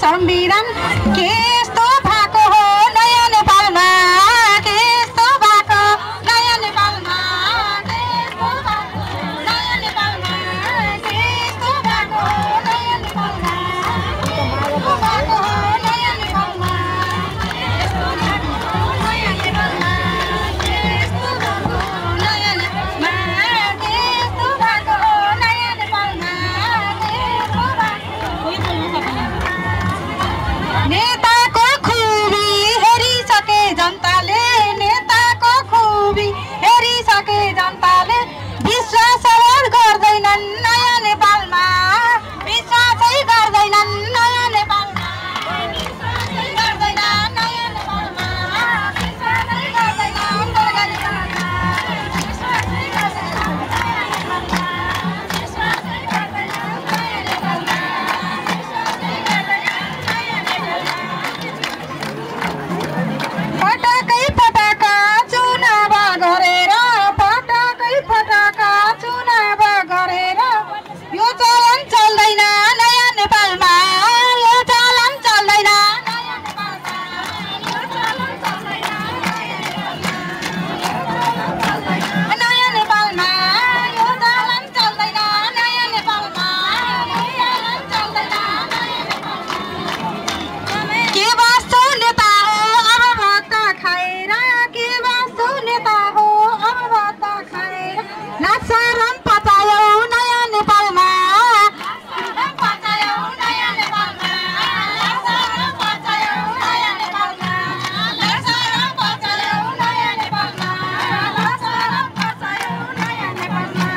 संविधान के यस्तो भएको हो नयाँ नेपालमा के यस्तो भएको नयाँ नेपालमा के यस्तो भएको नयाँ नेपालमा के यस्तो भएको नयाँ नेपालमा भएको हो नयाँ नेपालमा यस्तो भएको नयाँ नेपालमा के यस्तो भएको नयाँ नेपालमा के यस्तो भएको नयाँ नेपालमा के यस्तो भएको नेताको खुबी हेरिसके जनताले नेताको खुबी हेरिसके जनताले विश्वास गर्दैनन् नयाँ नेपालमा विश्वासै गर्दैनन् नयाँ नेपालमा विश्वासै गर्दैनन् नयाँ नेपालमा विश्वासै गर्दैनन् सरकारी काममा विश्वासै गर्दैनन् नयाँ नेपालमा विश्वासै गर्दैनन् नयाँ नेपालमा विश्वासै गर्दैनन् नयाँ नेपालमा पटकै पटका चुनाव गरेर पटकै पटका चुनाव गरेर यो चलन चल्दैन नयाँ नेपालमा यो चलन चल्दैन नयाँ नेपालमा यो चलन चल्दैन नयाँ नेपालमा यो चलन चल्दैन नयाँ नेपालमा यो चलन चल्दैन नयाँ नेपालमा के वास्तु नेता हो अब भात खाएर के वास्तु नेता हो अब भात खाएर लाक्साराम पचायो नयाँ नेपालमा लाक्साराम पचायो नयाँ नेपालमा लाक्साराम पचायो नयाँ नेपालमा लाक्साराम पचायो नयाँ नेपालमा लाक्साराम पचायो नयाँ नेपालमा